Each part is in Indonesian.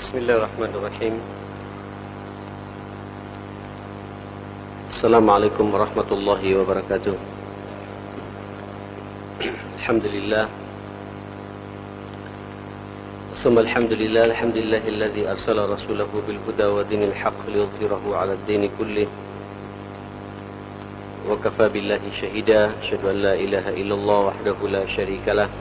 Bismillahirrahmanirrahim. Assalamualaikum warahmatullahi wabarakatuh. Alhamdulillah. Summa alhamdulillah, alhamdulillahilladzi arsala rasulahu bil huda wa dinil haqq liyudhhirahu 'ala ad-dini kullih. Wa kafa billahi shahida, asyhadu an la ilaha illallah wahdahu la syarika lah.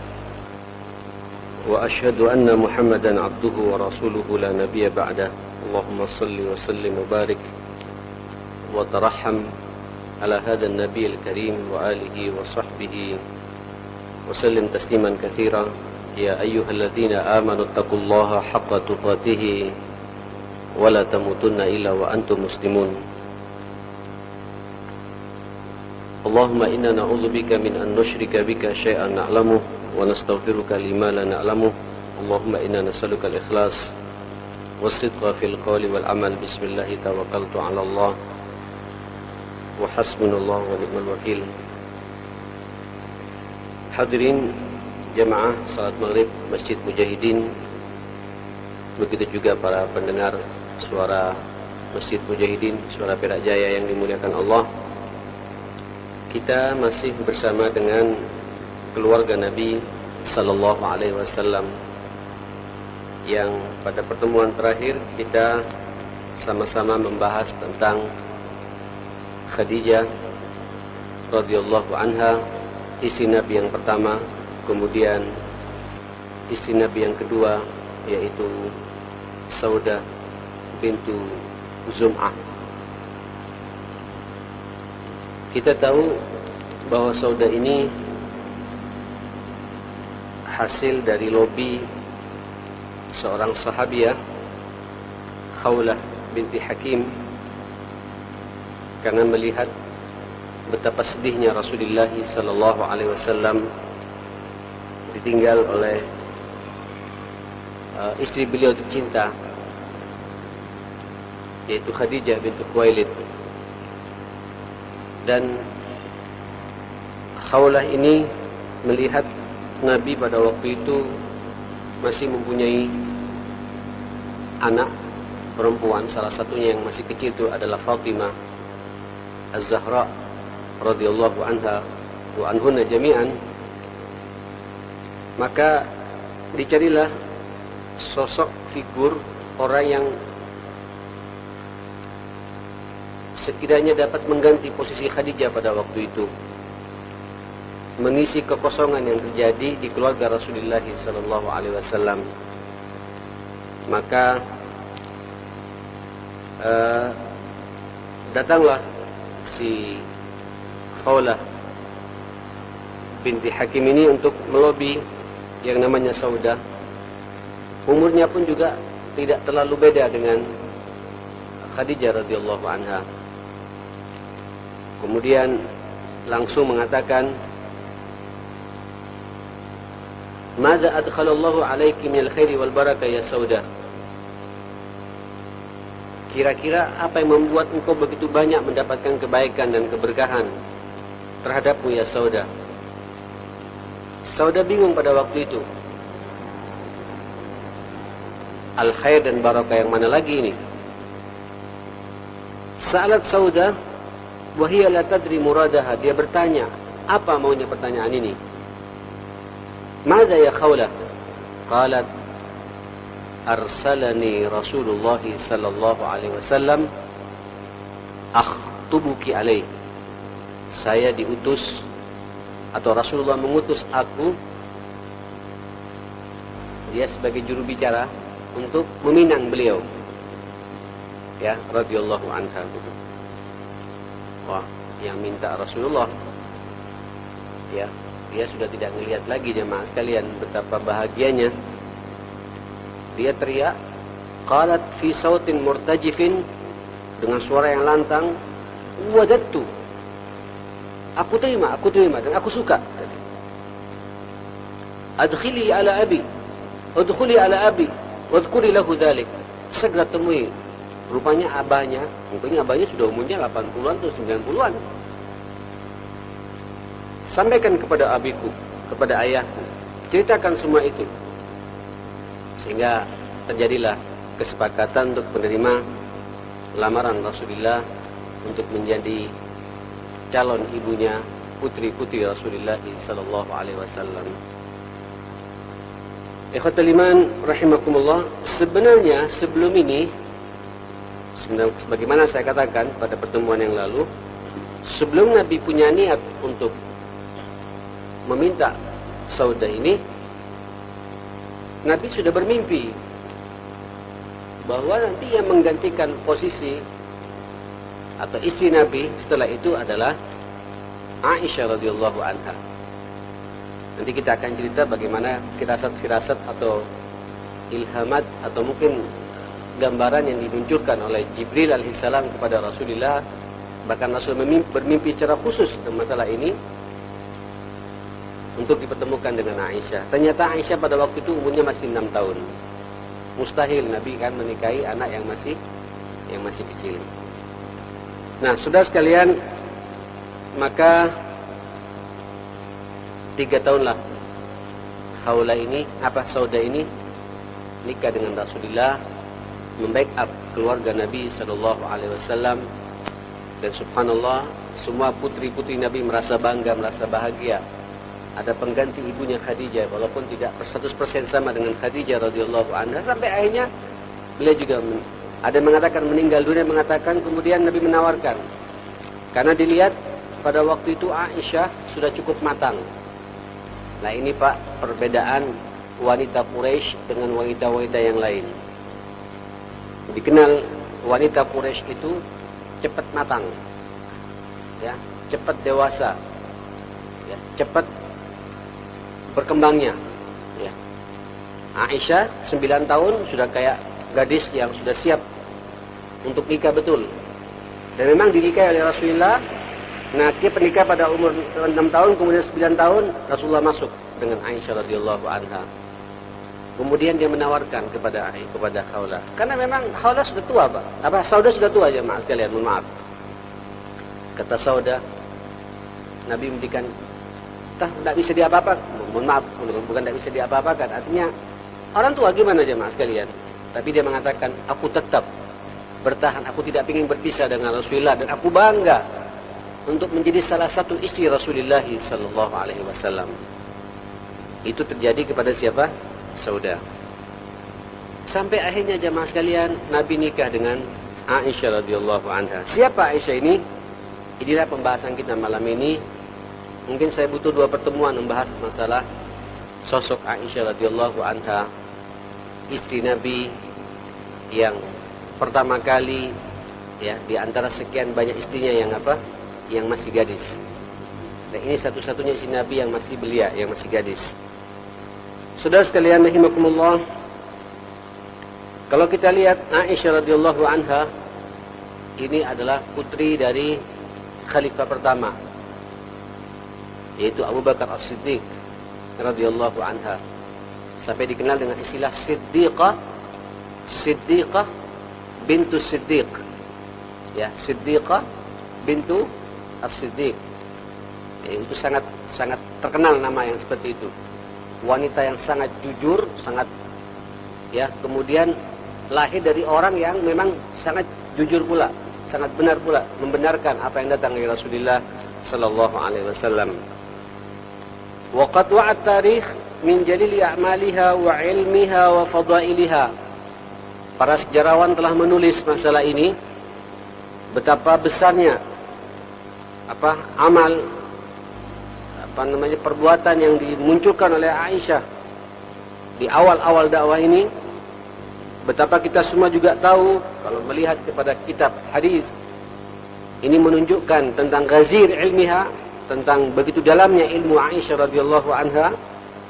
Wa asyhadu anna Muhammadan 'abduhu wa rasuluhu la nabiyya ba'dah. Allahumma shalli wa sallim wa barik wa tarahham ala hadzal nabiyil karim wa alihi wa sahbihi wa sallim tasliman katsiran. Ya ayyuhalladzina amanu taqullaha haqqa tuqatih wa la tamutunna illa wa antum muslimun. Allahumma inna na'udzubika min an nusyrika bika syai'an na'lamuh wa nastaghfiruka lima la na'lamuh. Allahumma inna nas'aluka al-ikhlas was-sidqa fil qawli wal amal. Bismillah tawakkaltu 'ala Allah wa hasbunallahu wa ni'mal wakil. Hadirin jamaah salat maghrib Masjid Mujahidin, begitu juga para pendengar suara Masjid Mujahidin, suara Perak Jaya yang dimuliakan Allah. Kita masih bersama dengan keluarga Nabi sallallahu alaihi wasallam yang pada pertemuan terakhir kita sama-sama membahas tentang Khadijah radhiyallahu anha, istri Nabi yang pertama, kemudian istri Nabi yang kedua yaitu Saudah bintu Zum'ah. Kita tahu bahwa Saudah ini hasil dari lobi seorang sahabiah, Khawlah binti Hakim, karena melihat betapa sedihnya Rasulullah sallallahu alaihi wasallam ditinggal oleh istri beliau tercinta, yaitu Khadijah binti Khuwailid. Dan Khawlah ini melihat Nabi pada waktu itu masih mempunyai anak perempuan, salah satunya yang masih kecil itu adalah Fatimah Az-Zahra radhiyallahu anha wa anhunna jami'an. Maka dicarilah sosok figur orang yang sekiranya dapat mengganti posisi Khadijah pada waktu itu, mengisi kekosongan yang terjadi di keluarga Rasulullah sallallahu alaihi wasallam. Maka datanglah si Khawlah binti Hakim ini untuk melobi yang namanya Saudah. Umurnya pun juga tidak terlalu beda dengan Khadijah radhiyallahu anha. Kemudian langsung mengatakan, "Madza adkhalallahu 'alaiki minal khairi wal barakah ya Saudah?" Kira-kira apa yang membuat engkau begitu banyak mendapatkan kebaikan dan keberkahan terhadapmu ya Saudah? Saudah bingung pada waktu itu. Al-khair dan barakah yang mana lagi ini? Sa'alat Saudah wa hiya la tadri muradaha. Dia bertanya, apa maunya pertanyaan ini? Madza ya Khawlah? Qalat, arsalani Rasulullah sallallahu alaihi wasallam akhtubuki alaih. Saya diutus atau Rasulullah mengutus aku, dia sebagai juru bicara, untuk meminang beliau, ya, radhiyallahu anha gitu. Wah, yang minta Rasulullah, ya, dia sudah tidak melihat lagi jemaah sekalian betapa bahagianya. Dia teriak, qalat fi sautin murtajifin, dengan suara yang lantang, wadattu, aku terima dan aku suka. Adkhili ala abi, udkhuli ala abi, wadhkuri lahu dhalik. Segera temui. Rupanya abahnya, mungkin abahnya sudah umurnya 80-an atau 90-an. Sampaikan kepada abiku, kepada ayahku, ceritakan semua itu. Sehingga terjadilah kesepakatan untuk menerima lamaran Rasulullah untuk menjadi calon ibunya, putri-putri Rasulullah sallallahu alaihi wasallam. Ikhwatul iman rahimakumullah, sebenarnya sebelum ini, sebagaimana saya katakan pada pertemuan yang lalu, sebelum Nabi punya niat untuk meminta Saudah ini, Nabi sudah bermimpi bahwa nanti yang menggantikan posisi atau istri Nabi setelah itu adalah Aisyah radhiyallahu anha. Nanti kita akan cerita bagaimana firasat-firasat atau ilhamat atau mungkin gambaran yang dimunculkan oleh Jibril alaihissalam kepada Rasulullah. Bahkan Rasul bermimpi secara khusus tentang masalah ini untuk dipertemukan dengan Aisyah. Ternyata Aisyah pada waktu itu umurnya masih 6 tahun. Mustahil Nabi kan menikahi anak yang masih kecil. Nah, saudara sekalian, maka 3 tahunlah Saudah ini nikah dengan Rasulullah, membackup keluarga Nabi sallallahu alaihi wasallam, dan subhanallah semua putri-putri Nabi merasa bangga, merasa bahagia. Ada pengganti ibunya Khadijah, walaupun tidak 100% sama dengan Khadijah radhiyallahu anha, sampai akhirnya beliau juga ada mengatakan meninggal dunia, mengatakan kemudian Nabi menawarkan, karena dilihat pada waktu itu Aisyah sudah cukup matang. Nah ini Pak, perbedaan wanita Quraisy dengan wanita-wanita yang lain. Dikenal wanita Quraisy itu cepat matang, ya, cepat dewasa, ya, cepat berkembangnya. Ya. Aisyah 9 tahun sudah kayak gadis yang sudah siap untuk nikah betul. Dan memang dinikahi oleh Rasulullah. Nah, dia pernikah pada umur 6 tahun, kemudian 9 tahun Rasulullah masuk dengan Aisyah radhiyallahu anha. Kemudian dia menawarkan kepada Khawlah. Karena memang Khawlah sudah tua, Pak. Saudah sudah tua, jemaah sekalian, mohon maaf. Kata Saudah, Nabi memberikan, tidak bisa diapa-apakan. Mohon maaf, bukan tidak bisa diapa-apakan. Artinya orang tua gimana, jemaah sekalian? Tapi dia mengatakan, aku tetap bertahan, aku tidak ingin berpisah dengan Rasulullah, dan aku bangga untuk menjadi salah satu istri Rasulullah sallallahu alaihi wasallam. Itu terjadi kepada siapa? Saudah. Sampai akhirnya jemaah sekalian, Nabi nikah dengan Aisyah radhiyallahu anha. Siapa Aisyah ini? Inilah pembahasan kita malam ini. Mungkin saya butuh 2 pertemuan membahas masalah sosok Aisyah radhiyallahu anha, istri Nabi yang pertama kali, ya, di antara sekian banyak istrinya yang masih gadis. Dan ini satu-satunya istri Nabi yang masih belia, yang masih gadis. Saudara sekalian rahimakumullah, kalau kita lihat Aisyah radhiyallahu anha, ini adalah putri dari khalifah pertama, yaitu Abu Bakar As-Siddiq radhiyallahu anha. Sampai dikenal dengan istilah Siddiqah bintu Siddiq. Ya, Siddiqah bintu As-Siddiq. Ya, itu sangat terkenal nama yang seperti itu. Wanita yang sangat jujur, sangat, ya, kemudian lahir dari orang yang memang sangat jujur pula, sangat benar pula, membenarkan apa yang datang dari Rasulullah sallallahu alaihi wasallam. Wa qad wa'at tarikh min jalili a'maliha wa ilmiha wa fadailiha. Para sejarawan telah menulis masalah ini, betapa besarnya amal, perbuatan yang dimunculkan oleh Aisyah di awal-awal dakwah ini. Betapa kita semua juga tahu kalau melihat kepada kitab hadis, ini menunjukkan tentang ghazir ilmiha, tentang begitu dalamnya ilmu Aisyah radhiyallahu anha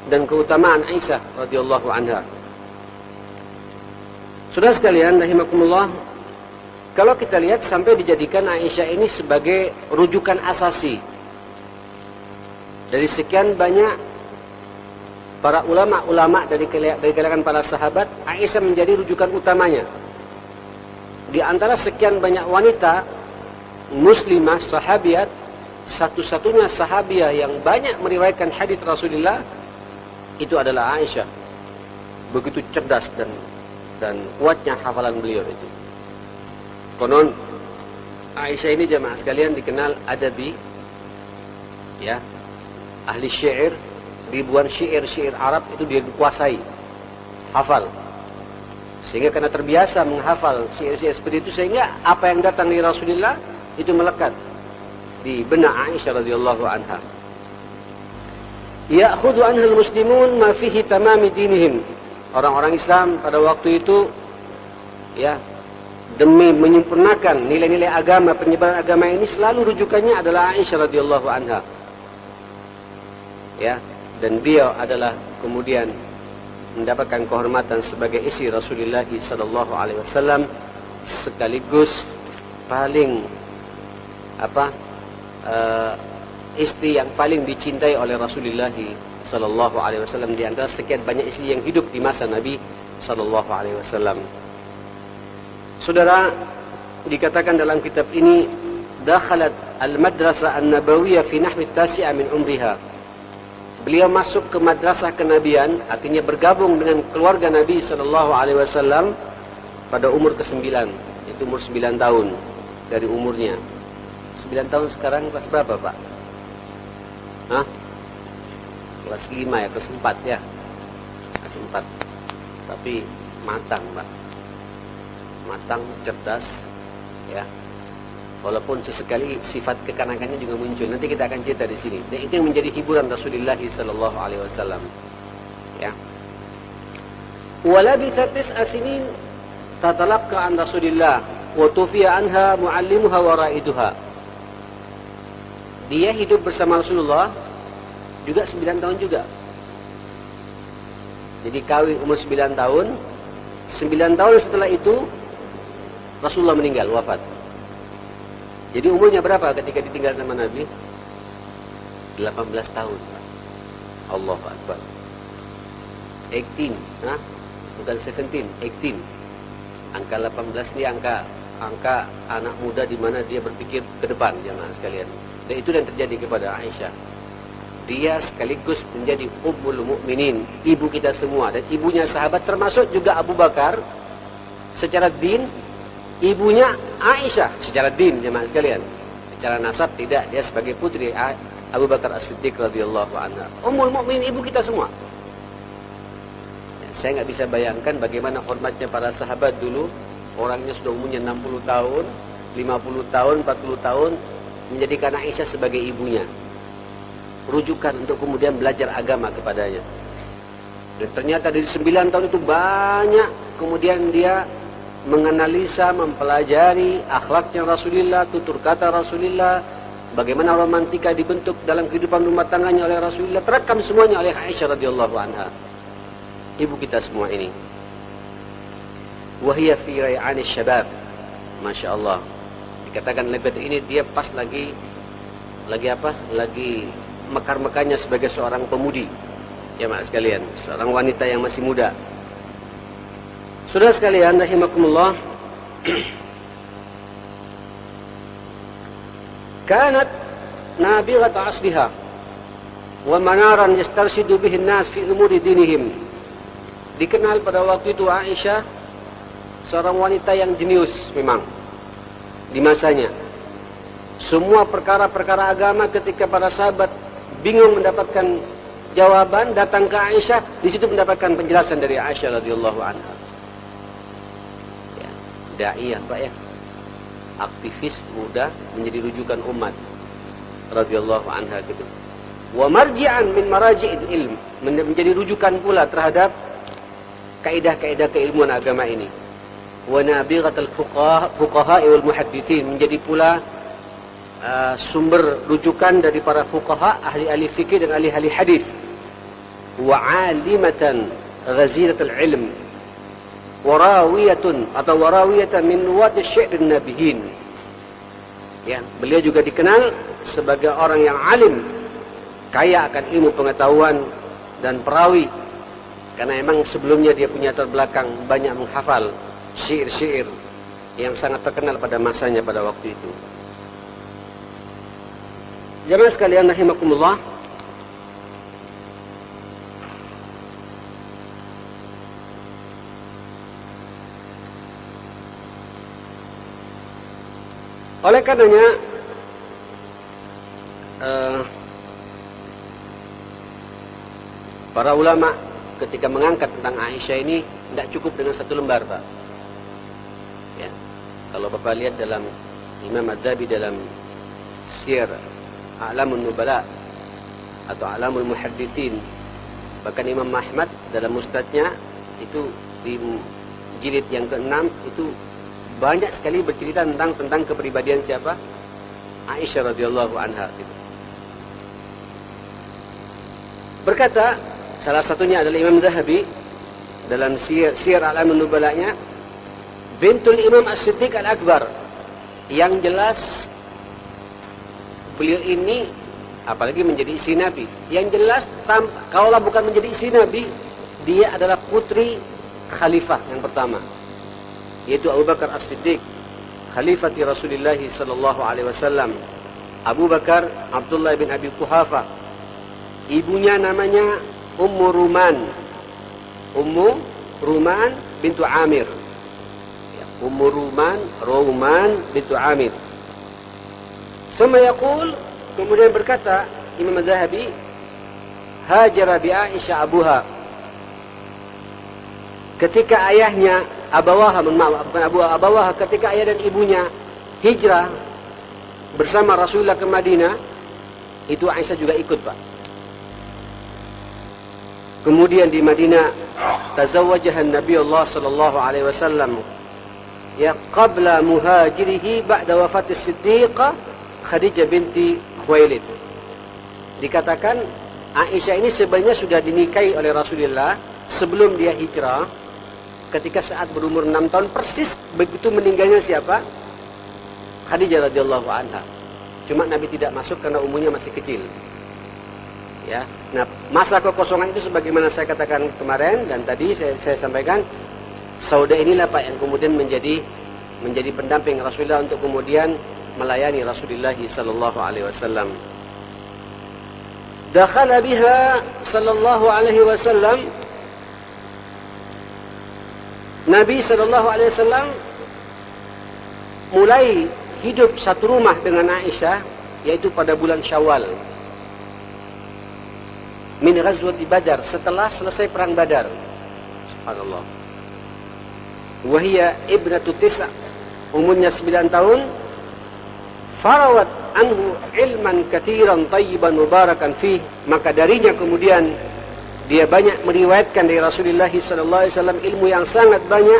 dan keutamaan Aisyah radhiyallahu anha. Saudara sekalian rahimakumullah, kalau kita lihat sampai dijadikan Aisyah ini sebagai rujukan asasi dari sekian banyak para ulama-ulama dari kalangan para sahabat, Aisyah menjadi rujukan utamanya. Di antara sekian banyak wanita muslimah sahabiat, satu-satunya sahabiah yang banyak meriwayatkan hadis Rasulullah itu adalah Aisyah. Begitu cerdas dan dan kuatnya hafalan beliau itu. Konon Aisyah ini jemaah sekalian dikenal adabi, ya, ahli syair, ribuan syair Arab itu dia dikuasai, hafal. Sehingga karena terbiasa menghafal syair-syair seperti itu, sehingga apa yang datang dari Rasulullah itu melekat di benak Aisyah radhiyallahu anha. Ya'khudhu anha al-muslimun ma fihi tamami dinihim. Orang-orang Islam pada waktu itu, ya, demi menyempurnakan nilai-nilai agama, penyebaran agama ini, selalu rujukannya adalah Aisyah radhiyallahu anha. Ya, dan beliau adalah kemudian mendapatkan kehormatan sebagai istri Rasulullah sallallahu alaihi wasallam, sekaligus paling istri yang paling dicintai oleh Rasulullah sallallahu alaihi wasallam di antara sekian banyak istri yang hidup di masa Nabi sallallahu alaihi wasallam. Saudara, dikatakan dalam kitab ini, dakhalat al-madrasah an-nabawiyah fi nahwi at-tasi'ah min umriha. Beliau masuk ke madrasah kenabian, artinya bergabung dengan keluarga Nabi sallallahu alaihi wasallam pada umur ke-9, itu umur 9 tahun dari umurnya. 9 tahun sekarang kelas berapa, Pak? Hah? Kelas 5 ya, kelas 4 ya. Kelas 4. Tapi matang, Pak. Matang, cerdas, ya. Walaupun sesekali sifat kekanakannya juga muncul. Nanti kita akan cerita di sini. Dan itu yang menjadi hiburan Rasulullah sallallahu alaihi wasallam. Ya. Wala bi 9 sinin tatalaqqa an Rasulillah wa tufiya anha muallimuha wa raiduha. Dia hidup bersama Rasulullah juga 9 tahun juga. Jadi kawin umur 9 tahun. 9 tahun setelah itu Rasulullah meninggal, wafat. Jadi umurnya berapa ketika ditinggal sama Nabi? 18 tahun. Allahu Akbar. 18, bukan 17, 18. Angka 18 ini angka anak muda di mana dia berpikir ke depan, jemaah sekalian. Dan itu yang terjadi kepada Aisyah. Dia sekaligus menjadi ummul mukminin, ibu kita semua, dan ibunya sahabat, termasuk juga Abu Bakar secara din. Ibunya Aisyah secara din, jemaah sekalian. Secara nasab tidak, dia sebagai putri Abu Bakar As-Siddiq radhiyallahu anha. Ummul mukminin, ibu kita semua. Saya nggak bisa bayangkan bagaimana hormatnya para sahabat dulu. Orangnya sudah umurnya 60 tahun, 50 tahun, 40 tahun, menjadikan Aisyah sebagai ibunya. Rujukan untuk kemudian belajar agama kepadanya. Dan ternyata dari 9 tahun itu banyak kemudian dia menganalisa, mempelajari akhlaknya Rasulullah, tutur kata Rasulullah, bagaimana romantika dibentuk dalam kehidupan rumah tangganya oleh Rasulullah, terekam semuanya oleh Aisyah radhiyallahu anha. Ibu kita semua ini. Wahia fi ray'ani syabab. Masya Allah. Dikatakan lebih ini dia pas lagi mekar-mekarnya sebagai seorang pemudi. Ya mak sekalian, seorang wanita yang masih muda. Saudara sekalian, rahimakumullah. Kanat nabighat asliha wa manaran yastarshidu bihi an-nas fi umuri dinihim. Dikenal pada waktu itu Aisyah seorang wanita yang jenius memang di masanya. Semua perkara-perkara agama ketika para sahabat bingung mendapatkan jawaban, datang ke Aisyah, di situ mendapatkan penjelasan dari Aisyah radhiyallahu anha. Da'iyah Pak ya, aktivis muda menjadi rujukan umat radhiyallahu anha gitu. Wa marji'an min maraji'il ilm, menjadi rujukan pula terhadap kaidah-kaidah keilmuan agama ini. Wa nabighatul fuqaha wal muhadditsin, menjadi pula sumber rujukan dari para fuqaha, ahli-ahli fikih dan ahli-ahli hadis. Wa 'alimatan ghazilatul ilm, warawiyatan min nuwat syi'r nabiyin. Ya, beliau juga dikenal sebagai orang yang alim, kaya akan ilmu pengetahuan dan perawi. Karena memang sebelumnya dia punya latar belakang banyak menghafal syair-syair yang sangat terkenal pada masanya pada waktu itu. Jemaah sekalian rahimakumullah. Oleh karenanya para ulama ketika mengangkat tentang Aisyah ini tidak cukup dengan satu lembar, Pak. Ya. Kalau Bapak lihat dalam Imam Adzabi dalam Syiar A'lamun Nubala atau A'lamul Muhadditsin, bahkan Imam Ahmad dalam Musnadnya itu di jilid yang ke-6 itu banyak sekali bercerita tentang kepribadian siapa? Aisyah radhiyallahu anha. Gitu. Berkata, salah satunya adalah Imam Zahabi dalam Syiar A'lamun Nubalanya, bintul Imam As-Siddiq Al-Akbar. Yang jelas beliau ini apalagi menjadi istri Nabi. Yang jelas kalaulah bukan menjadi istri Nabi, dia adalah putri khalifah yang pertama, yaitu Abu Bakar As-Siddiq, khalifati Rasulullah sallallahu alaihi wasallam. Abu Bakar Abdullah bin Abi Quhafah. Ibunya namanya Ummu Ruman bintu Amir. Ya, Ummu Ruman bintu Amir. Sama yaqul, kemudian berkata Imam Az-Zahabi, hajara bi Aisyah abuha. Ketika ayahnya Abawaha, ketika ayah dan ibunya hijrah bersama Rasulullah ke Madinah, itu Aisyah juga ikut, Pak. Kemudian di Madinah, tazawwajaha Nabi Allah sallallahu alaihi wasallam ya qabla muhajirihi ba'da wafati Siddiqah Khadijah binti Khuwailid. Dikatakan Aisyah ini sebenarnya sudah dinikahi oleh Rasulullah sebelum dia hijrah, ketika saat berumur 6 tahun persis begitu meninggalnya siapa? Khadijah radhiyallahu anha. Cuma Nabi tidak masuk karena umurnya masih kecil. Ya. Nah, masa kekosongan itu sebagaimana saya katakan kemarin dan tadi saya sampaikan, Sauda inilah Pak yang kemudian menjadi pendamping Rasulullah untuk kemudian melayani Rasulullah sallallahu alaihi wasallam. Dakhala biha sallallahu alaihi wasallam, Nabi sallallahu alaihi wasallam mulai hidup satu rumah dengan Aisyah, yaitu pada bulan Syawal. Min ghazwati Badar, setelah selesai perang Badar. Subhanallah. Wahia ibnatu tis'a, umurnya 9 tahun. Farawat anhu ilman katsiran tayyiban mubarakan fih, maka darinya kemudian dia banyak meriwayatkan dari Rasulullah sallallahu alaihi wasallam ilmu yang sangat banyak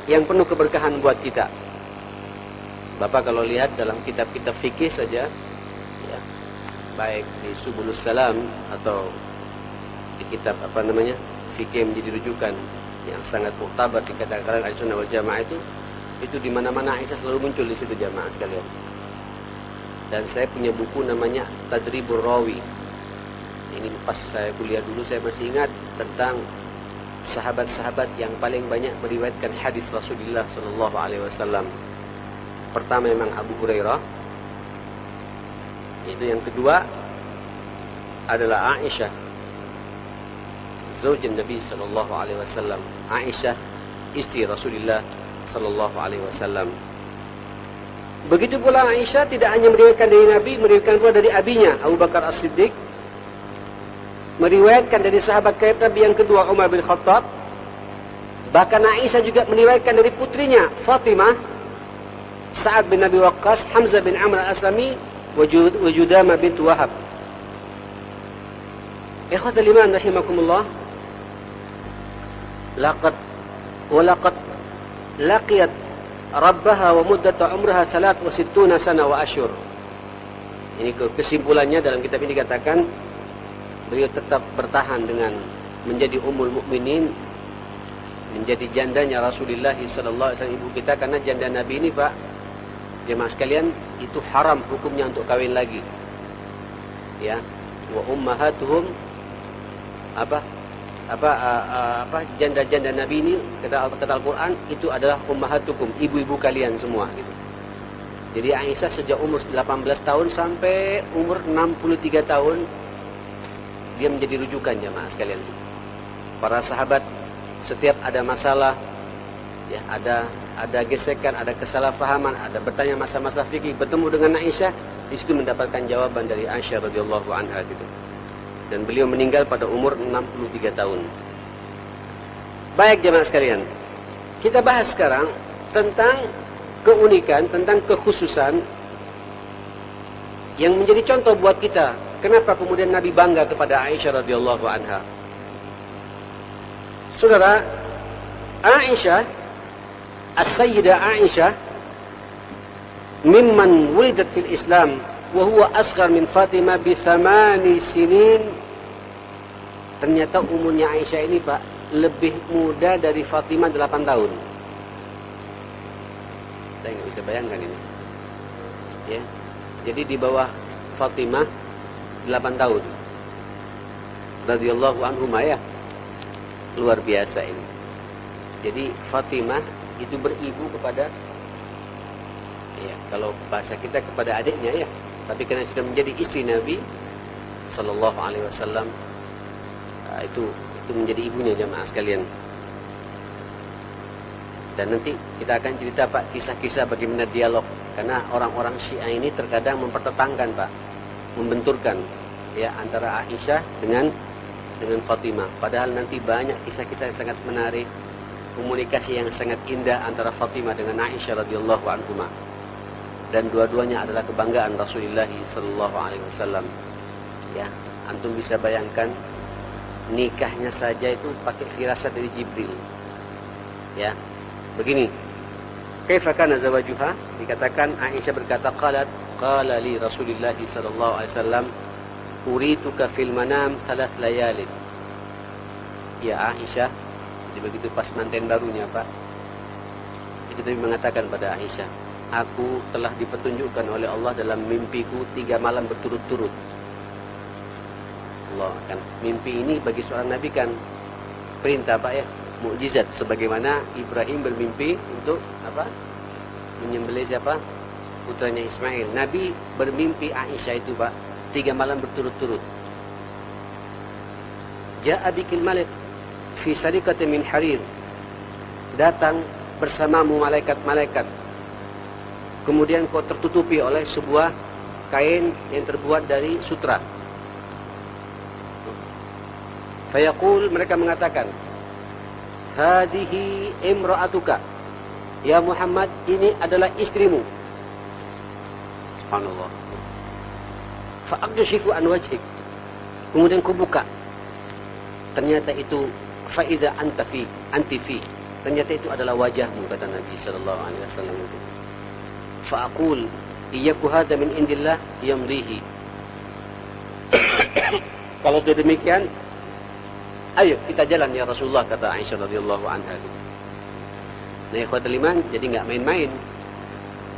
yang penuh keberkahan buat kita. Bapak kalau lihat dalam kitab-kitab fikih saja, ya, baik di Subulus Salam atau di kitab fikih yang menjadi rujukan yang sangat muktabar dikatakan Ahlussunnah wal Jamaah, itu di mana-mana Aisyah selalu muncul di situ jamaah sekalian. Dan saya punya buku namanya Tadribur Rawi. Ini pas saya kuliah dulu saya masih ingat tentang sahabat-sahabat yang paling banyak meriwayatkan hadis Rasulullah sallallahu alaihi wasallam. Pertama memang Abu Hurairah. Itu yang kedua adalah Aisyah, zaujin Nabi sallallahu alaihi wasallam. Aisyah istri Rasulullah sallallahu alaihi wasallam. Begitu pula Aisyah tidak hanya meriwayatkan dari Nabi, meriwayatkan pula dari abinya Abu Bakar As-Siddiq, meriwayatkan dari sahabat karib Nabi yang kedua Umar bin Khattab. Bahkan Aisyah juga meriwayatkan dari putrinya Fatimah, Sa'ad bin Abi Waqqas, Hamzah bin Amr al-Aslami, wa Judamah bint Wahab. Ikhwatul iman rahimakumullah, laqad laqiyat rabbaha wa muddata umraha 63 sana wa asyur. Ini kesimpulannya dalam kitab ini dikatakan beliau tetap bertahan dengan menjadi ummul mukminin, menjadi jandanya Rasulullah sallallahu alaihi wasallam, ibu kita, karena janda Nabi ini Pak, jemaah sekalian, itu haram hukumnya untuk kawin lagi. Ya, wa ummahatuhum janda-janda Nabi ini kata Al-Quran itu adalah ummahatukum, ibu-ibu kalian semua gitu. Jadi Aisyah sejak umur 18 tahun sampai umur 63 tahun dia menjadi rujukan jemaah sekalian. Para sahabat setiap ada masalah Ya, ada gesekan, ada kesalahpahaman, ada bertanya masalah-masalah fikih, bertemu dengan Aisyah, di situ mendapatkan jawaban dari Aisyah radhiyallahu anha gitu. Dan beliau meninggal pada umur 63 tahun. Baik jemaah sekalian, kita bahas sekarang tentang keunikan, tentang kekhususan yang menjadi contoh buat kita. Kenapa kemudian Nabi bangga kepada Aisyah radhiyallahu anha? Saudara, Aisyah, As-Sayyidah Aisyah, mimman wulidat fil Islam, wa huwa asghar min Fatimah bi 8 sinin. Ternyata umurnya Aisyah ini, Pak, lebih muda dari Fatimah 8 tahun. Saya nggak bisa bayangkan ini. Ya. Jadi di bawah Fatimah 8 tahun. Radhiyallahu anhuma ya. Luar biasa ini. Jadi Fatimah itu beribu kepada, ya, kalau bahasa kita kepada adiknya ya. Tapi karena sudah menjadi istri Nabi sallallahu alaihi wasallam, itu menjadi ibunya jemaah sekalian. Dan nanti kita akan cerita Pak kisah-kisah bagaimana dialog, karena orang-orang Syiah ini terkadang mempertentangkan Pak, membenturkan ya antara Aisyah dengan Fatimah. Padahal nanti banyak kisah-kisah yang sangat menarik, komunikasi yang sangat indah antara Fatimah dengan Aisyah radhiyallahu anhuma. Dan dua-duanya adalah kebanggaan Rasulullah sallallahu alaihi wasallam. Ya, antum bisa bayangkan nikahnya saja itu pakai firasat dari Jibril. Ya. Begini. Kaifa kana zawajuha? Dikatakan Aisyah berkata, qala li Rasulullah sallallahu alaihi wasallam, urituka fil manam 3 layalin. Ya Aisyah, jadi begitu pas manten barunya Pak, itu Nabi mengatakan pada Aisyah, aku telah dipetunjukkan oleh Allah dalam mimpiku 3 malam berturut-turut. Allah kan, mimpi ini bagi seorang Nabi kan perintah Pak ya, mukjizat. Sebagaimana Ibrahim bermimpi untuk apa? Menyembelih siapa? Putranya Ismail. Nabi bermimpi Aisyah itu Pak 3 malam berturut-turut. Ja'a bikil malik fi sarikatin min harir. Datang bersamamu malaikat-malaikat. Kemudian kau tertutupi oleh sebuah kain yang terbuat dari sutra. Fayaqul, mereka mengatakan, hadihi imra'atuka. Ya Muhammad, ini adalah istrimu. Subhanallah. Fa'akshifu an wajhik. Kemudian ku buka. Ternyata itu faiza anti fi. Ternyata itu adalah wajahmu, kata Nabi sallallahu alaihi wasallam itu. Fa'aqul iyyaku hadza min indillah yamdihi. Kalau sudah demikian, ayo kita jalan ya Rasulullah, kata Aisyah radhiyallahu anha. Nah, ikhwatul iman, jadi enggak main-main.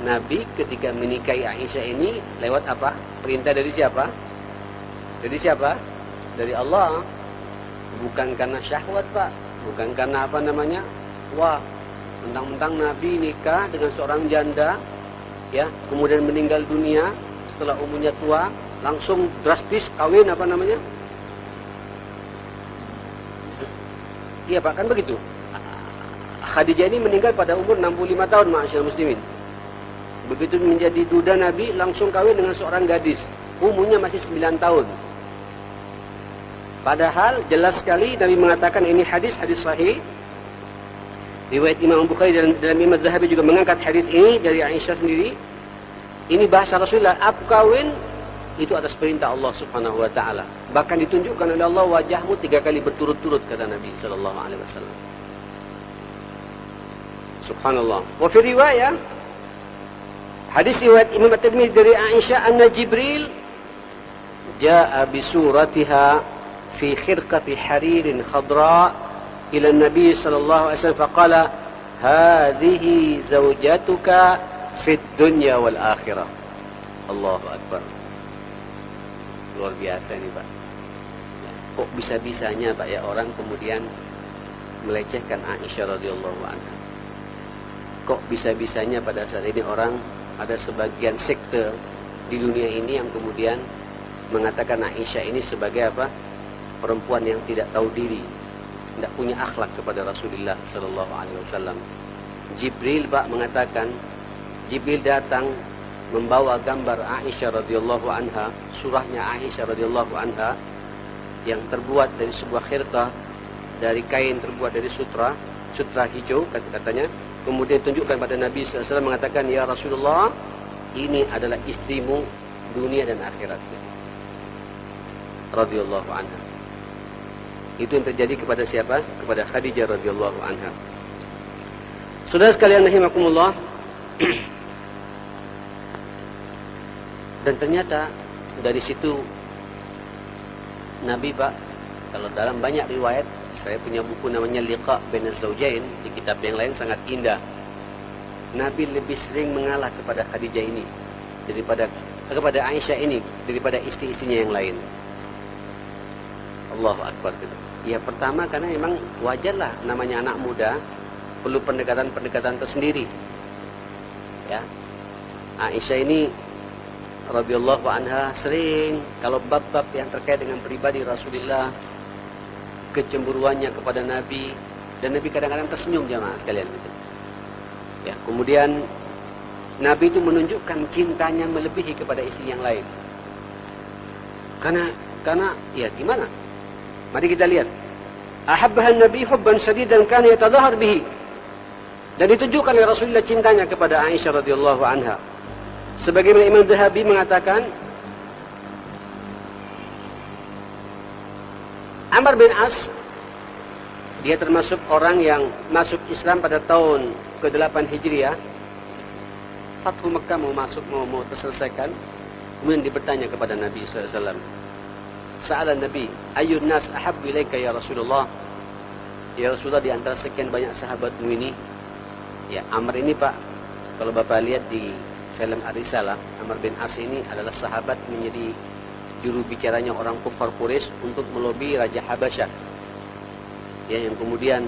Nabi ketika menikahi Aisyah ini lewat apa? Perintah dari siapa? Dari siapa? Dari Allah. Bukan karena syahwat Pak, bukan karena apa namanya, wah, mentang-mentang Nabi nikah dengan seorang janda, ya, kemudian meninggal dunia setelah umurnya tua, langsung drastis kawin apa namanya? Iya Pak, kan begitu. Khadijah ini meninggal pada umur 65 tahun, ma'asyiral muslimin. Begitu menjadi duda Nabi, langsung kawin dengan seorang gadis, umurnya masih 9 tahun. Padahal jelas sekali Nabi mengatakan, ini hadis sahih. Riwayat Imam Bukhari dan Imam Zahabi juga mengangkat hadis ini dari Aisyah sendiri. Ini bahasa Rasulullah, aku kawin itu atas perintah Allah Subhanahu wa taala. Bahkan ditunjukkan oleh Allah wajahmu 3 kali berturut-turut, kata Nabi sallallahu alaihi wasallam. Subhanallah. Wa fi riwayah, hadis riwayat Imam At-Tirmidzi dari Aisyah, anna Jibril jaa bi suratiha في خرقة حرير خضراء إلى النبي صلى الله عليه وسلم فقال هذه زوجتك في الدنيا والآخرة. الله أكبر. Luar biasa ini Pak. Kok bisa-bisanya Pak ya orang kemudian melecehkan Aisyah radhiyallahu anha. Kok bisa-bisanya pada saat ini orang, ada sebagian sekte di dunia ini yang kemudian mengatakan Aisyah ini sebagai apa? Perempuan yang tidak tahu diri, tidak punya akhlak kepada Rasulullah sallallahu alaihi wasallam. Jibril Pak mengatakan, Jibril datang membawa gambar Aisyah radhiyallahu anha, surahnya Aisyah radhiyallahu anha yang terbuat dari sebuah khirqah, dari kain terbuat dari sutra hijau katanya. Kemudian tunjukkan pada Nabi SAW, mengatakan, ya Rasulullah, ini adalah istrimu dunia dan akhirat radhiyallahu anha. Itu yang terjadi kepada siapa? Kepada Khadijah radhiyallahu anha. Saudara sekalian rahimakumullah. Dan ternyata dari situ Nabi Pak, kalau dalam banyak riwayat, saya punya buku namanya Liqa Bain Az-Zawjain, di kitab yang lain sangat indah. Nabi lebih sering mengalah kepada Khadijah ini kepada Aisyah ini daripada istri-istrinya yang lain. Allahu Akbar gitu. Ya pertama karena memang wajarlah, namanya anak muda perlu pendekatan tersendiri. Ya. Aisyah ini radhiyallahu anha sering kalau bab-bab yang terkait dengan pribadi Rasulullah, kecemburuannya kepada Nabi, dan Nabi kadang-kadang tersenyum jamaah sekalian gitu. Ya, kemudian Nabi itu menunjukkan cintanya melebihi kepada istri yang lain. Karena ya gimana? Mari kita lihat. Ahabbahan Nabi hubban shadidan kana yatadhahar bihi. Dan ditunjukkan oleh Rasulullah cintanya kepada Aisyah radhiyallahu anha. Sebagaimana Imam Zahabi mengatakan, Amr bin As, dia termasuk orang yang masuk Islam pada tahun ke-8 Hijriah. Fathu Mekah mau terselesaikan. Kemudian bertanya kepada Nabi SAW. Sa'ala Nabi, ayyun nas ahabbu ilaika ya Rasulullah? Ya Rasulullah, di antara sekian banyak sahabatmu ini, ya Amr ini Pak, kalau Bapak lihat di film Ar-Risalah, Amr bin As ini adalah sahabat menjadi juru bicaranya orang kufar Quraisy untuk melobi Raja Habasyah. Ya, yang kemudian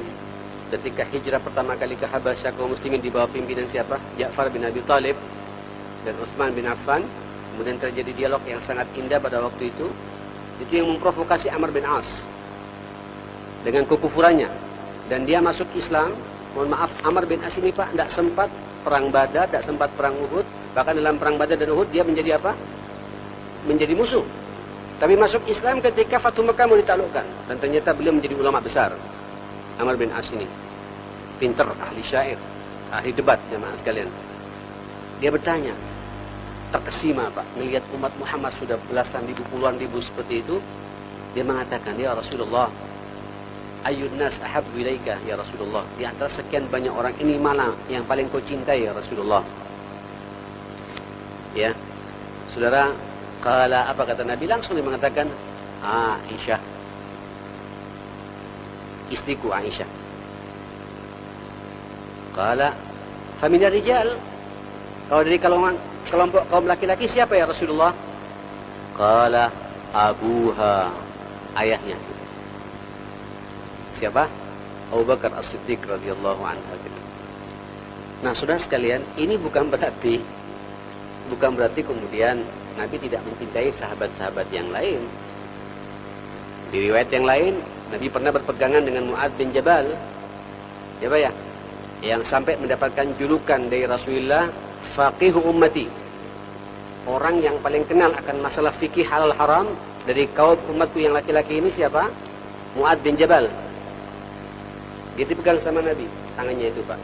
ketika hijrah pertama kali ke Habasyah, kaum muslimin di bawah pimpinan siapa? Ja'far bin Abi Thalib dan Utsman bin Affan. Kemudian terjadi dialog yang sangat indah pada waktu itu. Itu yang memprovokasi Amr bin As dengan kekufurannya. Dan dia masuk Islam. Mohon maaf, Amr bin As ini Pak tidak sempat perang Badar, tidak sempat perang Uhud. Bahkan dalam perang Badar dan Uhud dia menjadi apa? Menjadi musuh. Tapi masuk Islam ketika Fathu Mekah mau ditaklukkan. Dan ternyata beliau menjadi ulama besar. Amr bin As ini pintar, ahli syair, ahli debat jemaah sekalian. Dia bertanya, terkesima Pak, melihat umat Muhammad sudah belasan ribu, puluhan ribu seperti itu. Dia mengatakan, ya Rasulullah, ayyun nas ahabbu ilaika ya Rasulullah? Di antara sekian banyak orang ini, mana yang paling kau cintai ya Rasulullah? Ya, saudara, kala apa kata Nabi? Langsung dia mengatakan, Aisyah, istriku Aisyah. Kala faminar rijal, kalau dari kelompok kaum laki-laki siapa ya Rasulullah? Kala abuha, ayahnya. Siapa? Abu Bakar As-Siddiq radhiyallahu anhu. Nah, saudara sekalian, ini bukan berarti kemudian Nabi tidak mencintai sahabat-sahabat yang lain. Di riwayat yang lain, Nabi pernah berpegangan dengan Mu'adz bin Jabal. Ya Pak ya? Yang sampai mendapatkan julukan dari Rasulullah, faqihu ummati. Orang yang paling kenal akan masalah fikih halal haram dari kaum umatku yang laki-laki ini siapa? Mu'adz bin Jabal. Dia dipegang sama Nabi, tangannya itu Pak.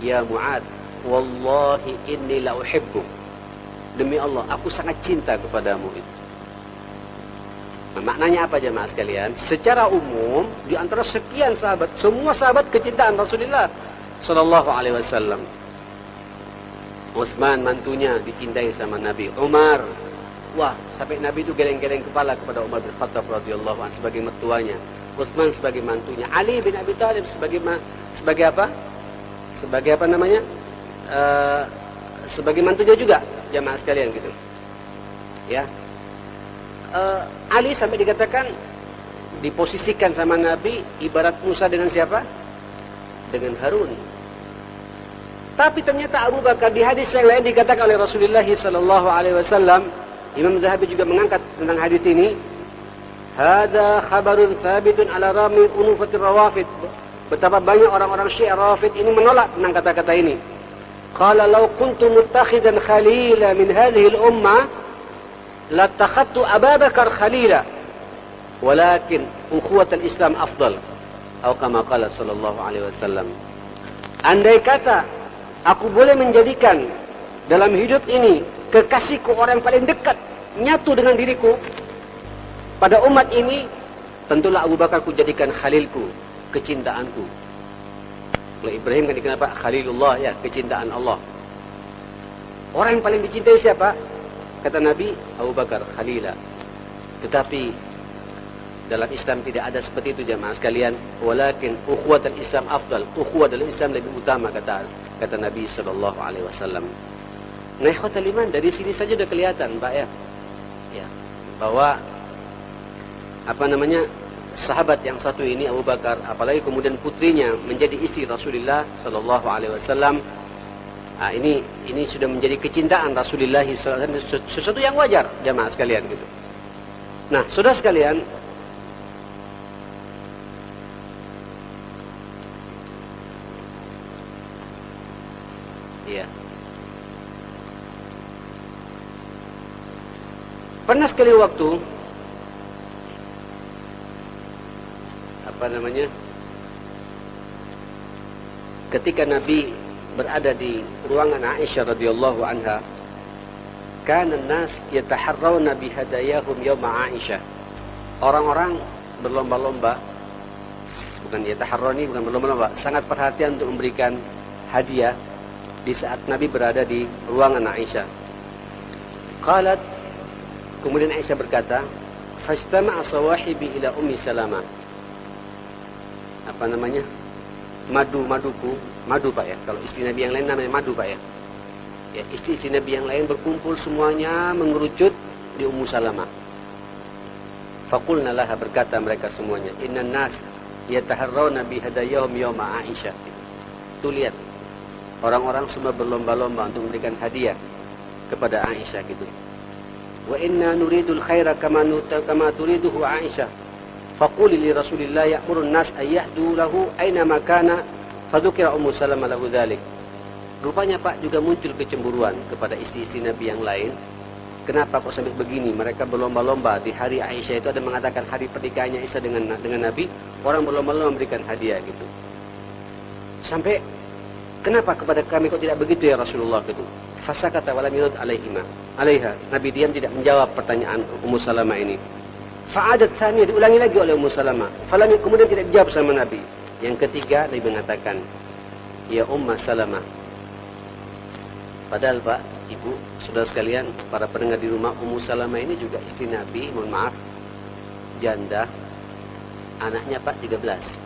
Ya Mu'adz, wallahi inni la uhibbuk. Demi Allah, aku sangat cinta kepadamu itu. Nah, maknanya apa jemaah sekalian? Secara umum, di antara sekian sahabat, semua sahabat kecintaan Rasulullah sallallahu alaihi wasallam. Utsman mantunya dicintai sama Nabi. Umar, wah, sampai Nabi itu geleng-geleng kepala kepada Umar bin Khattab radhiyallahu anhu sebagai mertuanya. Utsman sebagai mantunya. Ali bin Abi Thalib sebagai apa? Sebagai apa namanya? Sebagai mantunya juga, jamaah sekalian gitu. Ya. Ali sampai dikatakan diposisikan sama Nabi ibarat Musa dengan siapa? Dengan Harun. Tapi ternyata Abu Bakar, di hadis yang lain dikatakan oleh Rasulullah sallallahu alaihi wasallam, Imam Zahabi juga mengangkat tentang hadis ini, hada khabarun thabitun ala rami unufatir rawafid. Betapa banyak orang-orang Syiah Rafid ini menolak tentang kata-kata ini. Qala law kuntu muttakhidan khalila min hadhihi al-ummah latakhadtu Abu Bakar khalila. Walakin ukhuwat al-Islam afdal. Atau kama qala sallallahu alaihi wasallam. Andai kata aku boleh menjadikan dalam hidup ini kekasihku, orang yang paling dekat, nyatu dengan diriku pada umat ini, tentulah Abu Bakar ku jadikan khalilku, kecintaanku. Kalau Ibrahim kan dikenal Pak Khalilullah, ya, kecintaan Allah. Orang yang paling dicintai siapa? Kata Nabi, Abu Bakar Khalila. Tetapi dalam Islam tidak ada seperti itu jamaah sekalian. Walakin ukhuwat al-Islam afdal. Ukhuwat dalam Islam lebih utama, kata Nabi sallallahu alaihi wasallam. Nah, ikhwatal iman, dari sini saja sudah kelihatan, Pak, ya. Ya, bahwa sahabat yang satu ini Abu Bakar, apalagi kemudian putrinya menjadi istri Rasulullah sallallahu alaihi wasallam. Nah, ini sudah menjadi kecintaan Rasulullah sallallahu alaihi wasallam, sesuatu yang wajar jamaah sekalian gitu. Nah, saudara sekalian, iya. Pernah sekali waktu ketika Nabi berada di ruangan Aisyah radhiyallahu anha, kana an-nas yataharrawna bihadayahum yawma Aisyah. Orang-orang berlomba-lomba, bukan berlomba-lomba, sangat perhatian untuk memberikan hadiah di saat Nabi berada di ruangan Aisyah. Qalat, kemudian Aisyah berkata, fastama'a sawahibi ila Ummi Salamah. Madu Pak ya. Kalau istri Nabi yang lain namanya madu Pak ya. Ya, istri Nabi yang lain berkumpul semuanya mengerucut di Ummu Salamah. Faqulna laha, berkata mereka semuanya, innan nas yataharrawna bihadayahum yawma Aisyah. Tuh lihat, orang-orang semua berlomba-lomba untuk memberikan hadiah kepada Aisyah gitu. Wa inna nuridul khaira kama turiduhu Aisyah. Faquli li Rasulillah ya'murun nas ayyahdu lahu aina makana fadzukira Ummu Salamah lahu dzalik. Rupanya Pak juga muncul kecemburuan kepada istri-istri Nabi yang lain. Kenapa kok sampai begini? Mereka berlomba-lomba di hari Aisyah itu, ada mengatakan hari pernikahannya Aisyah dengan Nabi, orang berlomba-lomba memberikan hadiah gitu. Sampai kenapa kepada kami kok tidak begitu ya Rasulullah gitu? Fasakata walam yurad alaiha. Nabi diam, tidak menjawab pertanyaan Ummu Salamah ini. Fa'adat tsaniyah, diulangi lagi oleh Ummu Salamah. Kemudian tidak dijawab sama Nabi. Yang ketiga Nabi mengatakan, ya Ummu Salamah. Padahal Pak, Ibu, saudara sekalian, para pendengar di rumah, Ummu Salamah ini juga istri Nabi, mohon maaf, janda, anaknya Pak 13.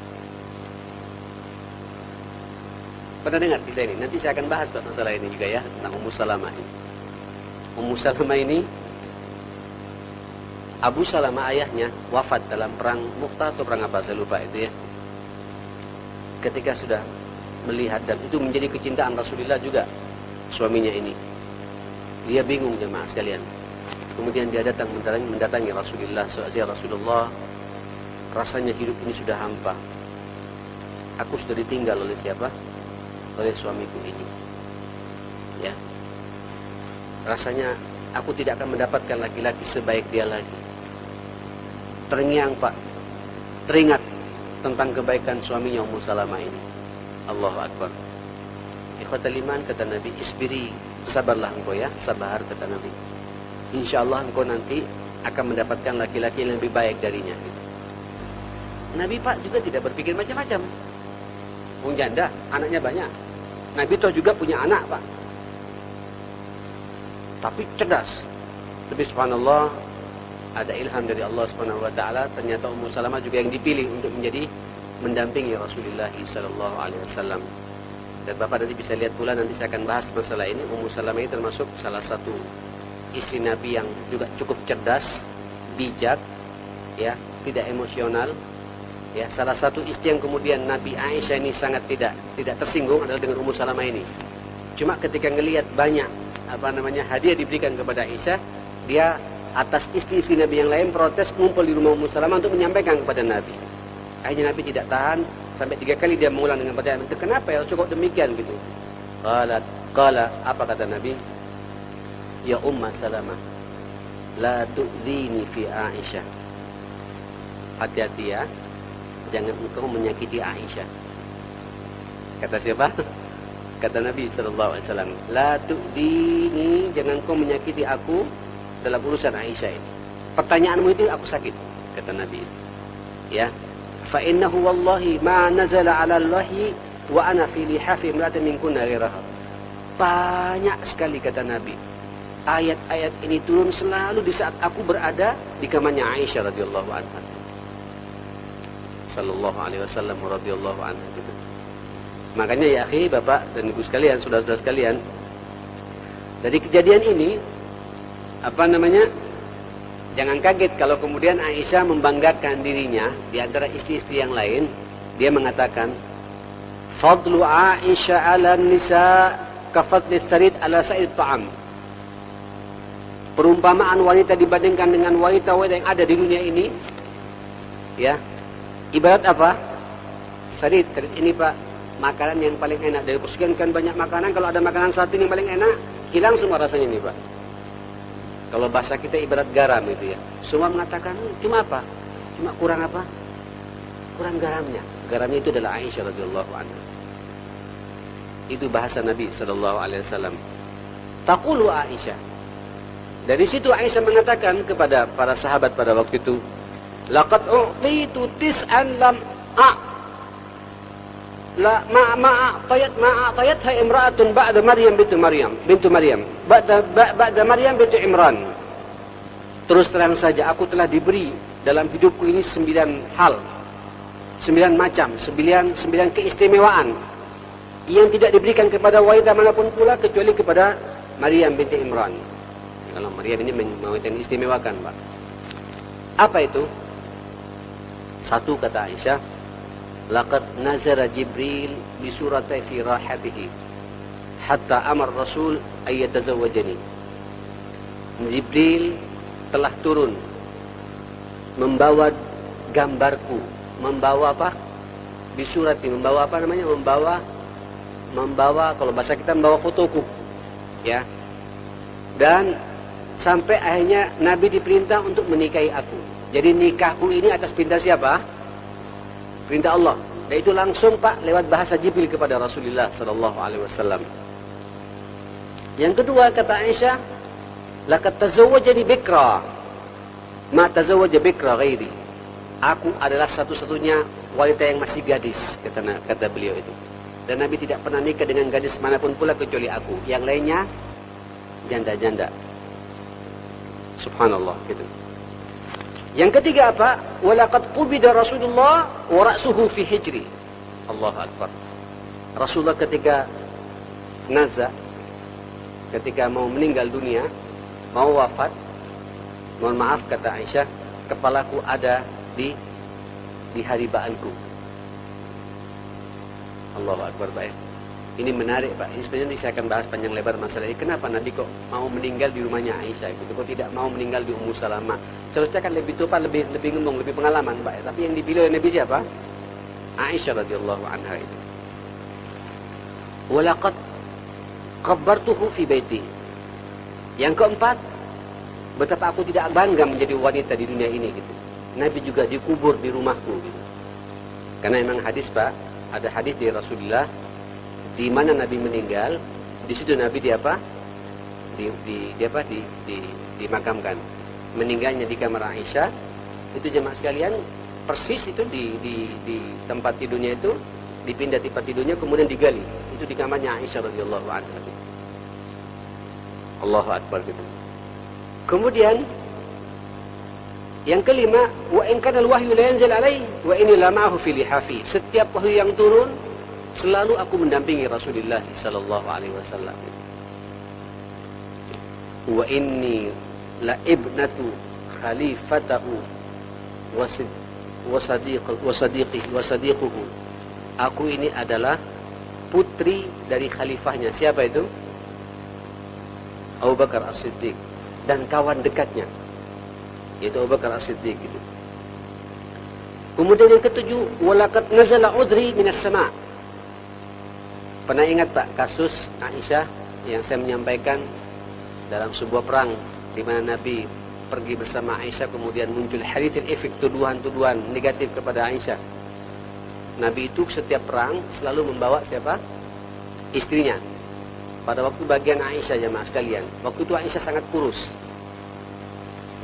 Pernah dengar kisah ini? Nanti saya akan bahas masalah ini juga ya, tentang Ummu Salamah ini. Ummu Salamah ini, Abu Salamah ayahnya wafat dalam perang Mu'tah atau perang apa, saya lupa itu ya. Ketika sudah melihat, dan itu menjadi kecintaan Rasulullah juga, suaminya ini. Dia bingung jemaah sekalian. Kemudian dia datang mendatangi Rasulullah. Ya Rasulullah, rasanya hidup ini sudah hampa. Aku sudah ditinggal oleh siapa? Oleh suamiku ini. Ya. Rasanya aku tidak akan mendapatkan laki-laki sebaik dia lagi. Terngiang Pak, teringat tentang kebaikan suaminya Ummu Salamah ini. Allahu Akbar. Ikhwatal iman, kata Nabi, isbiri, sabarlah engkau ya, sabar, kata Nabi. InsyaAllah engkau nanti akan mendapatkan laki-laki yang lebih baik darinya. Nabi Pak juga tidak berpikir macam-macam. Janda, anaknya banyak. Nabi toh juga punya anak Pak. Tapi cerdas. Tapi subhanallah, ada ilham dari Allah Subhanahu wa taala, ternyata Ummu Salamah juga yang dipilih untuk menjadi mendampingi Rasulullah sallallahu alaihi wasallam. Dan Bapak nanti bisa lihat pula, nanti saya akan bahas masalah ini. Ummu Salamah ini termasuk salah satu istri Nabi yang juga cukup cerdas, bijak, ya, tidak emosional. Ya, salah satu istri yang kemudian Nabi Aisyah ini sangat tidak tersinggung adalah dengan Ummu Salamah ini. Cuma ketika ngelihat banyak hadiah diberikan kepada Aisyah, dia atas istri-istri Nabi yang lain protes, ngumpul di rumah Ummu Salamah untuk menyampaikan kepada Nabi. Akhirnya Nabi tidak tahan, Sampai 3 kali dia mengulang dengan pertanyaan itu, kenapa ya cukup demikian gitu. Qala, apa kata Nabi? Ya Umma Salamah, la tu'zini fi Aisyah. Hati-hati ya, jangan engkau menyakiti Aisyah. Kata siapa? Kata Nabi SAW, la tu'zini, jangan engkau menyakiti aku dalam urusan Aisyah ini. Pertanyaanmu itu aku sakit, kata Nabi. Ya, fa innahu wallahi ma nazala 'ala Allahi wa ana fi lihafi imra'atin minkunna ghairaha. Banyak sekali kata Nabi, ayat-ayat ini turun selalu di saat aku berada di kamarnya Aisyah radhiyallahu anha. Sallallahu alaihi wasallam radhiyallahu anha gitu. Makanya ya akhi, Bapak dan Ibu sekalian, saudara-saudara sekalian, dari kejadian ini jangan kaget kalau kemudian Aisyah membanggakan dirinya di antara istri-istri yang lain. Dia mengatakan, fadlu Aisyah 'ala nisa ka fadli sarid 'ala sa'id ta'am. Perumpamaan wanita dibandingkan dengan wanita-wanita yang ada di dunia ini, ya, ibarat apa? Sarid ini Pak, makanan yang paling enak. Dari persekian banyak makanan, kalau ada makanan satu yang paling enak, hilang semua rasanya nih Pak. Kalau bahasa kita ibarat garam itu ya. Semua mengatakan, cuma apa? Cuma kurang apa? Kurang garamnya. Garamnya itu adalah Aisyah radhiyallahu anha. Itu bahasa Nabi sallallahu alaihi wasallam. Taqulu Aisyah. Dari situ Aisyah mengatakan kepada para sahabat pada waktu itu, laqad u'titu tis'an lam ma'atayatha imra'atun ba'da Maryam bintu Maryam ba'da Maryam bintu Imran. Terus terang saja aku telah diberi dalam hidupku ini 9 hal, 9 macam, 9 keistimewaan yang tidak diberikan kepada wanita manapun pula kecuali kepada Maryam binti Imran. Kalau Maryam ini wanita yang istimewakan, Pak. Apa itu? Satu, kata Aisyah, laqad nazara Jibril bi surati fi rahatihi hatta amar Rasul ay yatazawwajani. Jibril telah turun membawa gambarku, membawa apa? Bi surati, membawa apa namanya? Membawa kalau bahasa kita membawa fotoku. Ya. Dan sampai akhirnya Nabi diperintah untuk menikahi aku. Jadi nikahku ini atas perintah siapa? Perintah Allah. Dan itu langsung Pak lewat bahasa Jibril kepada Rasulullah sallallahu alaihi wasallam. Yang kedua kata Aisyah, laqad tazawwajani bikra ma tazawwaja bikra ghairi. Aku adalah satu-satunya wanita yang masih gadis, kata beliau itu. Dan Nabi tidak pernah nikah dengan gadis manapun pula kecuali aku. Yang lainnya janda-janda. Subhanallah gitu. Yang ketiga apa? Walaqad qubida Rasulullah wa ra'suhu fi hijri. Allahu akbar. Rasulullah ketika nazak, ketika mau meninggal dunia, mau wafat, mohon maaf kata Aisyah, kepalaku ada di haribaanku. Allahu akbar, Pak. Ini menarik, Pak. Ini sebenarnya saya akan bahas panjang lebar masalah ini. Kenapa Nabi kok mau meninggal di rumahnya Aisyah gitu? Kok tidak mau meninggal di Ummu Salamah? Seharusnya kan lebih tua, lebih ngomong, lebih pengalaman, Pak. Tapi yang dipilih oleh Nabi siapa? Aisyah radhiyallahu anha itu. Walaqad qabbartuhu fi baiti. Yang keempat, betapa aku tidak bangga menjadi wanita di dunia ini gitu. Nabi juga dikubur di rumahku gitu. Karena memang hadis, Pak, ada hadis dari Rasulullah di mana Nabi meninggal, di situ Nabi dimakamkan. Meninggalnya di kamar Aisyah, itu jemaah sekalian, persis itu di tempat tidurnya itu, dipindah tempat tidurnya kemudian digali. Itu di kamarnya Aisyah radhiyallahu anha. Allahu akbar gitu. Kemudian yang kelima, wa in kana al-wahyu la yanzil alaihi wa inni la ma'ahu fi lihafi. Setiap wahyu yang turun selalu aku mendampingi Rasulullah sallallahu alaihi wasallam. Wa inni la ibnatu khalifatahu wa sadiquhu. Aku ini adalah putri dari khalifahnya. Siapa itu? Abu Bakar As-Siddiq dan kawan dekatnya, yaitu Abu Bakar As-Siddiq gitu. Kemudian yang ketujuh, walaqad nazala udri minas sama'. Pernah ingat Pak kasus Aisyah yang saya menyampaikan dalam sebuah perang di mana Nabi pergi bersama Aisyah, kemudian muncul hadits ifk, tuduhan-tuduhan negatif kepada Aisyah. Nabi itu setiap perang selalu membawa siapa? Istrinya. Pada waktu bagian Aisyah, jemaah sekalian, waktu itu Aisyah sangat kurus.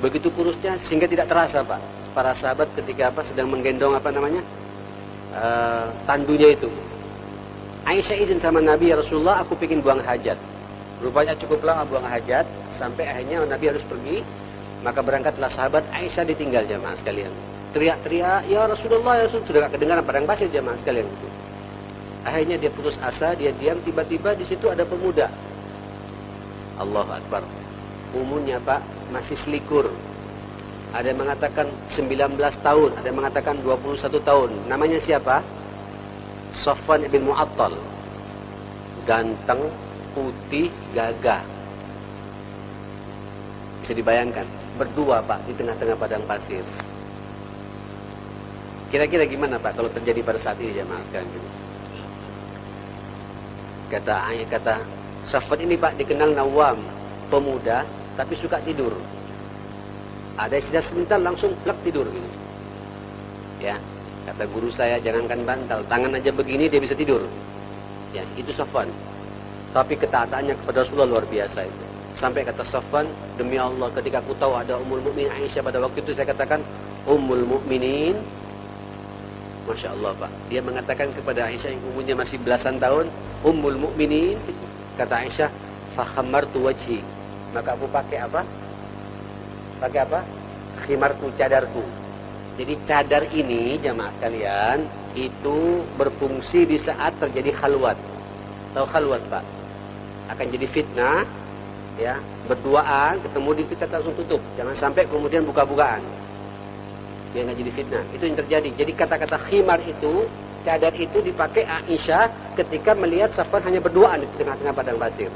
Begitu kurusnya sehingga tidak terasa Pak. Para sahabat ketika sedang menggendong tandunya itu. Aisyah izin sama Nabi, ya Rasulullah, aku ingin buang hajat. Rupanya cukup lama buang hajat sampai akhirnya Nabi harus pergi. Maka berangkatlah sahabat, Aisyah ditinggal, jemaah sekalian. Teriak-teriak, ya Rasulullah, ya Rasul, sudah gak kedengaran padang pasir, jemaah sekalian. Akhirnya dia putus asa, dia diam, tiba-tiba di situ ada pemuda. Allahu Akbar. Umurnya Pak masih selikur. Ada yang mengatakan 19 tahun, ada yang mengatakan 21 tahun. Namanya siapa? Safwan bin Mu'attal. Ganteng, putih, gagah. Bisa dibayangkan, berdua Pak di tengah-tengah padang pasir. Kira-kira gimana Pak kalau terjadi pada saat ini, jemaah sekalian? Kata Safwan ini Pak dikenal nawam, pemuda tapi suka tidur. Ada istilah sebentar langsung plek tidur gitu. Ya, kata guru saya, jangankan bantal, tangan aja begini dia bisa tidur. Ya, itu Safwan. Tapi ketaatannya kepada Rasulullah luar biasa itu. Sampai kata Safwan, demi Allah ketika aku tahu ada Ummul Mukminin Aisyah pada waktu itu, saya katakan, Ummul Mukminin, Masya Allah Pak. Dia mengatakan kepada Aisyah yang umurnya masih belasan tahun, Ummul Mukminin, kata Aisyah, fakhammartu wajhi. Maka aku pakai apa? Pakai apa? Khimarku, cadarku. Jadi cadar ini, jamaah sekalian, itu berfungsi di saat terjadi khalwat. Tahu khalwat Pak? Akan jadi fitnah, ya, berduaan, ketemu di kita langsung tutup. Jangan sampai kemudian buka-bukaan. Biar nggak jadi fitnah. Itu yang terjadi. Jadi kata-kata khimar itu, cadar itu dipakai Aisyah ketika melihat Safwan hanya berduaan di tengah-tengah padang pasir.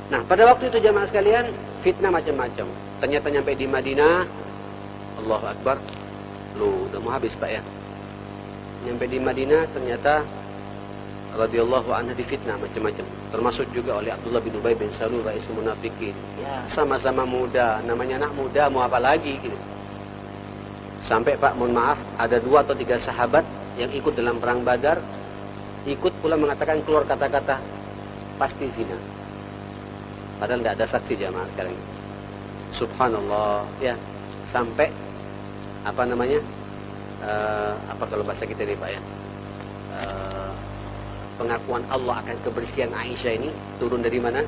Nah, pada waktu itu jamaah sekalian, fitnah macam-macam. Ternyata nyampe di Madinah, Allahu Akbar. Loh, udah mau habis Pak ya. Nyampe di Madinah ternyata radhiyallahu anha difitnah macam-macam. Termasuk juga oleh Abdullah bin Ubay bin Salul, Raisul Munafikin. Ya, sama-sama muda, namanya anak muda, mau apa lagi gitu. Sampai Pak, mohon maaf, ada 2 atau 3 sahabat yang ikut dalam perang Badar, ikut pula mengatakan keluar kata-kata pasti zina. Padahal tidak ada saksi, jamaah sekarang. Subhanallah, ya. Sampai apa kalau bahasa kita ini Pak ya, pengakuan Allah akan kebersihan Aisyah ini turun dari mana?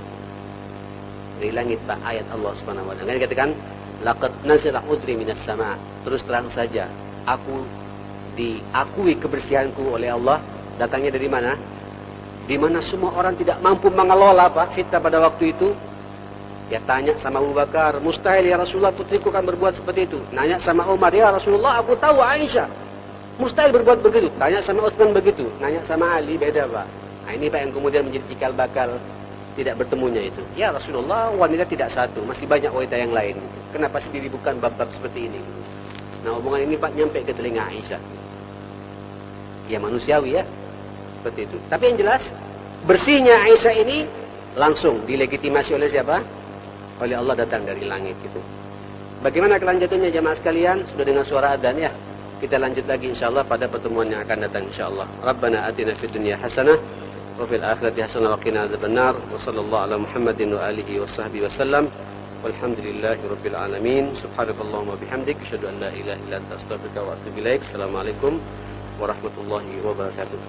Dari langit Pak, ayat Allah Subhanahu wa taala. Dikatakan laqad nazala udri minas sama'. Terus terang saja, aku diakui kebersihanku oleh Allah, datangnya dari mana? Di mana semua orang tidak mampu mengelola Pak fitnah pada waktu itu. Ya tanya sama Abu Bakar, mustahil ya Rasulullah putriku kan berbuat seperti itu. Nanya sama Umar, ya Rasulullah aku tahu Aisyah mustahil berbuat begitu. Tanya sama Utsman begitu. Nanya sama Ali, beda Pak. Nah ini Pak yang kemudian menjadi cikal bakal tidak bertemunya itu. Ya Rasulullah, wanita tidak satu, masih banyak wanita yang lain. Kenapa sendiri bukan bab-bab seperti ini? Nah hubungan ini Pak nyampe ke telinga Aisyah. Ya manusiawi ya, seperti itu. Tapi yang jelas, bersihnya Aisyah ini langsung dilegitimasi oleh siapa? Oleh Allah, datang dari langit gitu. Bagaimana kelanjutannya jamaah sekalian? Sudah dengar suara adzan ya? Kita lanjut lagi insyaallah pada pertemuan yang akan datang insyaallah. Rabbana atina fid dunya hasanah wa fil akhirati hasanah wa qina adzabannar. Wa sallallahu ala Muhammadin wa alihi wa sahbihi wasallam. Walhamdulillahirabbil alamin. Subhanakallahumma bihamdik asyhadu an la ilaha illa anta astaghfiruka wa atubu ilaik. Assalamualaikum warahmatullahi wabarakatuh.